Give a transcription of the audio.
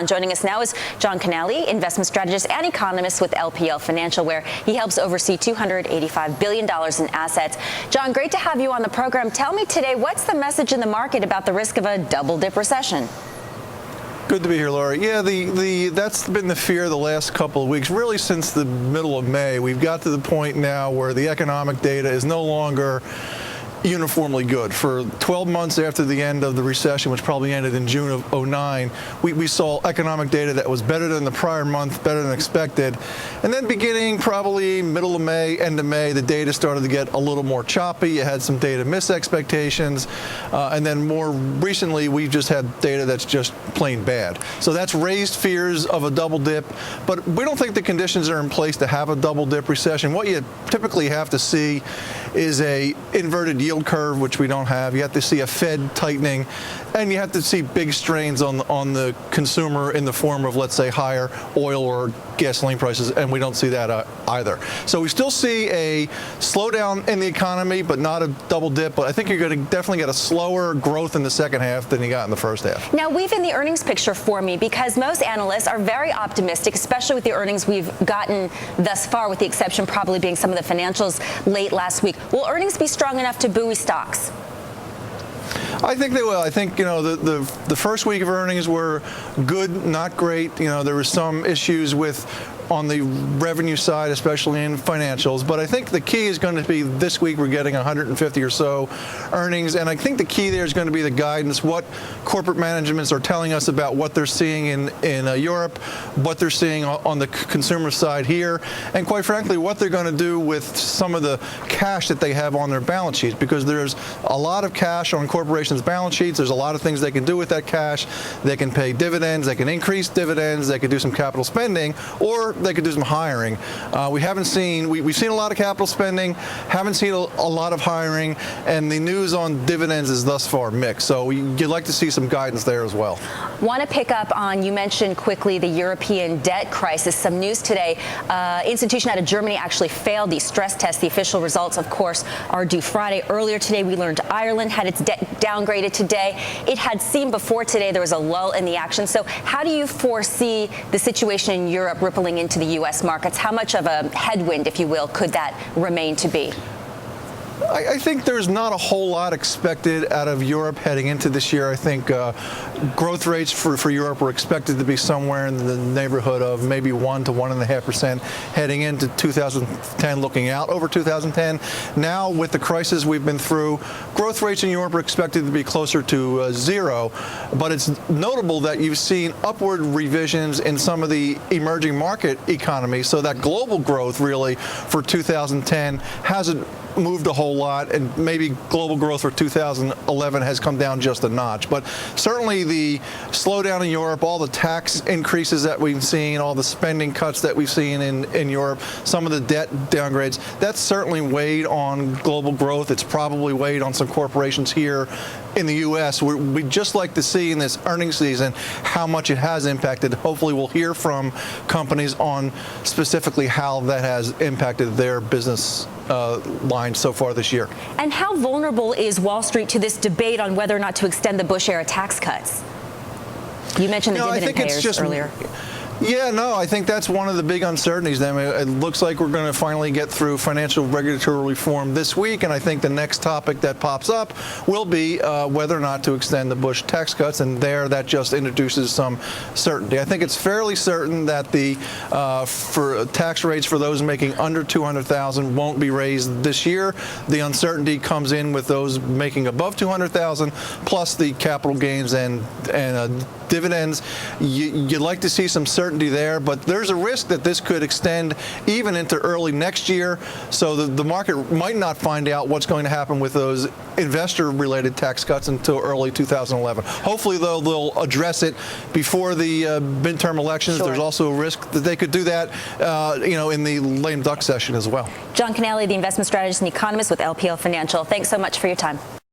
Joining us now is John Canally, investment strategist and economist with LPL Financial, where he helps oversee $285 billion in assets. John, great to have you on the program. Tell me today, what's the message in the market about the risk of a double-dip recession? Good to be here, Laura. Yeah, that's been the fear the last couple of weeks, really since the middle of May. We've got to the point now where the economic data is no longer uniformly good. For 12 months after the end of the recession, which probably ended in June of '09, we saw economic data that was better than the prior month, better than expected. And then beginning probably middle of May, end of May, the data started to get a little more choppy. You had some data miss expectations. And then more recently, we've just had data that's just plain bad. So that's raised fears of a double dip. But we don't think the conditions are in place to have a double dip recession. What you typically have to see is a inverted yield curve, which we don't have. You have to see a Fed tightening, and you have to see big strains on the consumer in the form of, let's say, higher oil or gasoline prices, and we don't see that either. So we still see a slowdown in the economy, but not a double dip. But I think you're going to definitely get a slower growth in the second half than you got in the first half. Now, weave in the earnings picture for me, because most analysts are very optimistic, especially with the earnings we've gotten thus far, with the exception probably being some of the financials late last week. Will earnings be strong enough to buoy stocks? I think they will. I think, the first week of earnings were good, not great. There were some issues on the revenue side, especially in financials. But I think the key is going to be this week we're getting 150 or so earnings. And I think the key there is going to be the guidance, what corporate managements are telling us about what they're seeing in Europe, what they're seeing on the consumer side here, and quite frankly, what they're going to do with some of the cash that they have on their balance sheets. Because there's a lot of cash on corporations' balance sheets. There's a lot of things they can do with that cash. They can pay dividends. They can increase dividends. They can do some capital spending, or they could do some hiring. We've seen a lot of capital spending, haven't seen a lot of hiring, and the news on dividends is thus far mixed. So you'd like to see some guidance there as well. Want to pick up on, you mentioned quickly, the European debt crisis. Some news today. Institution out of Germany actually failed the stress test. The official results, of course, are due Friday. Earlier today, we learned Ireland had its debt downgraded today. It had seemed before today there was a lull in the action. So how do you foresee the situation in Europe rippling into the U.S. markets? How much of a headwind, if you will, could that remain to be? I think there's not a whole lot expected out of Europe heading into this year. I think growth rates for Europe are expected to be somewhere in the neighborhood of maybe 1 to 1.5% heading into 2010, looking out over 2010. Now, with the crisis we've been through, growth rates in Europe are expected to be closer to zero. But it's notable that you've seen upward revisions in some of the emerging market economies, so that global growth really for 2010 hasn't moved a whole lot, and maybe global growth for 2011 has come down just a notch. But certainly the slowdown in Europe, all the tax increases that we've seen, all the spending cuts that we've seen in Europe, some of the debt downgrades, that's certainly weighed on global growth. It's probably weighed on some corporations here in the U.S. We'd just like to see in this earnings season how much it has impacted. Hopefully we'll hear from companies on specifically how that has impacted their business line so far this year. And how vulnerable is Wall Street to this debate on whether or not to extend the Bush-era tax cuts? You mentioned the dividend payers earlier. Yeah, no, I think that's one of the big uncertainties. I mean, it looks like we're going to finally get through financial regulatory reform this week, and I think the next topic that pops up will be whether or not to extend the Bush tax cuts, and that just introduces some certainty. I think it's fairly certain that the for tax rates for those making under $200,000 won't be raised this year. The uncertainty comes in with those making above $200,000, plus the capital gains and dividends. You'd like to see some certainty there, but there's a risk that this could extend even into early next year. So the market might not find out what's going to happen with those investor-related tax cuts until early 2011. Hopefully, though, they'll address it before the midterm elections. Sure. There's also a risk that they could do that, in the lame duck session as well. John Canally, the investment strategist and economist with LPL Financial. Thanks so much for your time.